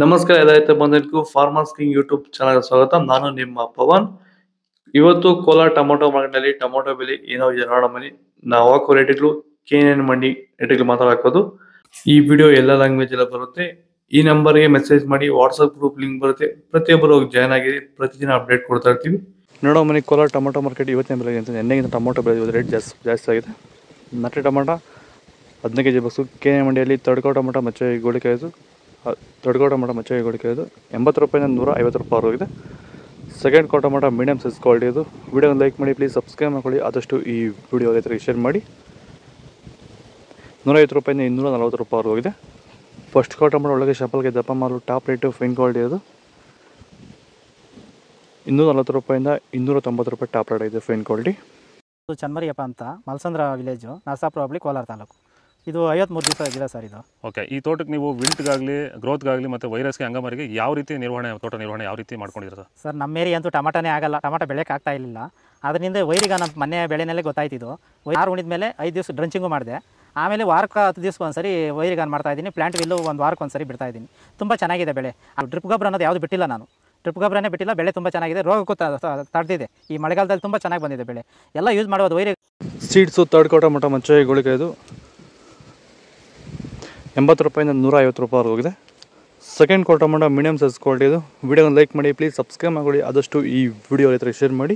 ನಮಸ್ಕಾರ ರೈತ ಬಂಧುಗಳಿಗೂ farmers king YouTube channel ಸ್ವಾಗತ. ನಾನು ನಿಮ್ಮ ಪವನ್. ಇವತ್ತು ಕೋಲಾರ ಟೊಮೊಟೊ ಮಾರ್ಕೆಟ್ ನಲ್ಲಿ ಟೊಮೊಟೊ ಬೆಲೆ ಏನೋ ನೋಡೋಣ ಬನ್ನಿ. ನಾವು ಹಾಕೋ ರೇಟ್ಗಳು KNN ಮಂಡಿ ರೇಟ್ಗಳು ಮಾತಾಡೋದು. ಈ ವಿಡಿಯೋ ಎಲ್ಲ ಲ್ಯಾಂಗ್ವೇಜ್ ಎಲ್ಲ ಬರುತ್ತೆ. ಈ ನಂಬರ್ಗೆ ಮೆಸೇಜ್ ಮಾಡಿ, ವಾಟ್ಸ್ಆಪ್ ಗ್ರೂಪ್ ಲಿಂಕ್ ಬರುತ್ತೆ. ಪ್ರತಿಯೊಬ್ಬರು ಜಾಯ್ನ್ ಆಗಿ ಪ್ರತಿದಿನ ಅಪ್ಡೇಟ್ ಕೊಡ್ತಾ ಇರ್ತೀವಿ. ನೋಡೋ ಮನೆ ಕೋಲಾರ ಟೊಮೊಟೊ ಮಾರ್ಕೆಟ್ ಇವತ್ತಿನ ಬೆಲೆ ಅಂತ ಎಣ್ಣೆಗಿಂತ ಟೊಮೊಟೊ ಬೆಲೆ ರೇಟ್ ಜಾಸ್ತಿ ಆಗಿದೆ. ನಾಟಿ ಟೊಮೊಟೊ 15 kg ಬಸ್ಸು KNN ಮಂಡಿಯಲ್ಲಿ ತಡ್ಕೋ ಟೊಮೊಟೊ ಮಚ್ಚೆ ಗೋಳಿಕಾಯ್ದು ದೊಡ್ಡ ಟೊಮೊಟೊ ಮಚ್ಚೆ ಗೋಳಿಕಾಯ್ದು 80 ರೂಪಾಯಿಂದ 150 ರೂಪಾಯಿ ಹೋಗಿದೆ. Second tomato medium size quality ಇದು. ವಿಡಿಯೋನ ಲೈಕ್ ಮಾಡಿ, ಪ್ಲೀಸ್ ಸಬ್ಸ್ಕ್ರೈಬ್ ಮಾಡ್ಕೊಳ್ಳಿ. ಆದಷ್ಟು ಈ ವಿಡಿಯೋ ರೈತರಿಗೆ ಶೇರ್ ಮಾಡಿ. 150 ರೂಪಾಯಿಂದ 240 ರೂಪಾಯಿ ಹೋಗಿದೆ. ಫಸ್ಟ್ ಟೊಮೊಟೊ ಒಳಗೆ ಶಪಲ್ಗೆ ದಪ್ಪ ಮಾಲು ಟಾಪ್ ರೇಟು ಫೈನ್ ಕ್ವಾಲಿಟಿ ಅದು 240 ರೂಪಾಯಿಂದ 290 ರೂಪಾಯಿ ಟಾಪ್ ರೇಟ್ ಇದೆ ಫೈನ್ ಕ್ವಾಲಿಟಿ. ಇದು ಚನ್ಮರಿಯಪ್ಪ ಅಂತ ಮಲ್ಸಂದ್ರ ವಿಲೇಜು, ನರಸಾಪುರ ಹೋಬಳಿ, ಕೋಲಾರ ತಾಲೂಕು. ಇದು 53 ದಿವಸ ಗಿಡ ಸರ್ ಇದು. ಓಕೆ, ಈ ತೋಟಕ್ಕೆ ನೀವು ವಿಲ್ಟ್ಗಾಗಲಿ ಗ್ರೋತ್ಗಾಗಲಿ ಮತ್ತು ವೈರಸ್ಗೆ ಅಂಗಮಾರಿಗೆ ಯಾವ ರೀತಿ ತೋಟ ನಿರ್ವಹಣೆ ಯಾವ ರೀತಿ ಮಾಡ್ಕೊಂಡಿದ್ದೀರಾ ಸರ್? ನಮ್ಮ ಏರಿಯಾ ಅಂತೂ ಟಮಾಟನೇ ಆಗಲ್ಲ, ಟಮಾಟ ಬೆಳೆಯೋಕೆ ಆಗ್ತಾ ಇರಲಿಲ್ಲ. ಅದರಿಂದ ವೈರಿಗೆ ನಮ್ಮ ಮನೆ ಬೆಳೆನಲ್ಲೇ ಗೊತ್ತಾಯ್ತಿದ್ದು. ಯಾರು ಉಣಿದ ಮೇಲೆ 5 ದಿವಸ ಡ್ರಂಚಿಂಗು ಮಾಡಿದೆ. ಆಮೇಲೆ ವಾರಕ್ಕೆ 10 ದಿವಸಕ್ಕೆ ಒಂದ್ಸರಿ ವೈರಿಗಾನ್ ಮಾಡ್ತಾಯಿದ್ದೀನಿ. ಪ್ಲಾಂಟ್ ವಿಲ್ಲು ಒಂದು ವಾರಕ್ಕೆ ಒಂದ್ಸರಿ ಬಿಡ್ತಾಯಿದ್ದೀನಿ. ತುಂಬ ಚೆನ್ನಾಗಿದೆ ಬೆಳೆ. ಡ್ರಿಪ್ ಗೊಬ್ಬರ ಅನ್ನೋದು ಯಾವುದು ಬಿಟ್ಟಿಲ್ಲ ನಾನು. ಡ್ರಿಪ್ ಗೊಬ್ಬರನೇ ಬಿಟ್ಟಿಲ್ಲ. ಬೆಳೆ ತುಂಬ ಚೆನ್ನಾಗಿದೆ. ರೋಗಕ್ಕೂ ತಡೆದಿದೆ. ಈ ಮಳೆಗಾಲದಲ್ಲಿ ತುಂಬ ಚೆನ್ನಾಗಿ ಬಂದಿದೆ ಬೆಳೆ. ಎಲ್ಲ ಯೂಸ್ ಮಾಡೋದು ವೈರಿ ಸೀಡ್ಸು ತರ್ಡ್ ಟೊಮೊಟೊ ಮಚ್ಚೆ ಗೋಳಿಕಾಯ್ದು 80 ರೂಪಾಯಿಂದ 150 ರೂಪಾಯಿ ಹೋಗಿದೆ. Second tomato medium size quality ಇದು. ವಿಡಿಯೋನ ಲೈಕ್ ಮಾಡಿ, ಪ್ಲೀಸ್ ಸಬ್ಸ್ಕ್ರೈಬ್ ಮಾಡ್ಕೊಳ್ಳಿ. ಆದಷ್ಟು ಈ ವಿಡಿಯೋ ರೈತರಿಗೆ ಶೇರ್ ಮಾಡಿ.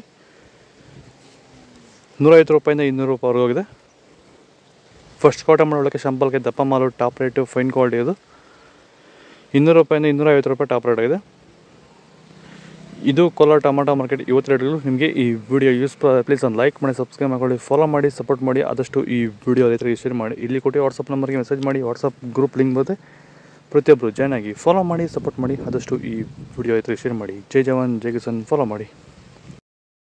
150 ರೂಪಾಯಿಂದ 200 ರೂಪಾಯಿ ಹೋಗಿದೆ. ಫಸ್ಟ್ ಟೊಮೊಟೊ ಒಳಗೆ ಶಂಪಲ್ಗೆ ದಪ್ಪ ಮಾಲು ಟಾಪ್ ರೇಟು ಫೈನ್ ಕ್ವಾಲಿಟಿ ಇದು 200 ರೂಪಾಯಿಂದ 250 ರೂಪಾಯಿ ಟಾಪ್ ರೇಟ್ ಆಗಿದೆ. ಇದು ಕೋಲಾರ ಟೊಮೊಟೊ ಮಾರ್ಕೆಟ್ ಇವತ್ತು ರೇಟ್ಗಳು. ನಿಮಗೆ ಈ ವಿಡಿಯೋ ಪ್ಲೀಸ್ ಒಂದು ಲೈಕ್ ಮಾಡಿ, ಸಬ್ಸ್ಕ್ರೈಬ್ ಮಾಡ್ಕೊಳ್ಳಿ, ಫಾಲೋ ಮಾಡಿ, ಸಪೋರ್ಟ್ ಮಾಡಿ. ಆದಷ್ಟು ಈ ವಿಡಿಯೋ ರೈತರಿಗೆ ಶೇರ್ ಮಾಡಿ. ಇಲ್ಲಿ ಕೊಟ್ಟು ವಾಟ್ಸಪ್ ನಂಬರ್ಗೆ ಮೆಸೇಜ್ ಮಾಡಿ, ವಾಟ್ಸಪ್ ಗ್ರೂಪ್ ಲಿಂಕ್ ಬರುತ್ತೆ. ಪ್ರತಿಯೊಬ್ಬರು ಜಾಯ್ನ್ ಆಗಿ ಫಾಲೋ ಮಾಡಿ, ಸಪೋರ್ಟ್ ಮಾಡಿ. ಆದಷ್ಟು ಈ ವಿಡಿಯೋ ರೈತರಿಗೆ ಶೇರ್ ಮಾಡಿ. ಜೈ ಜವಾನ್ ಜೈ ಕಿಸಾನ್. ಫಾಲೋ ಮಾಡಿ.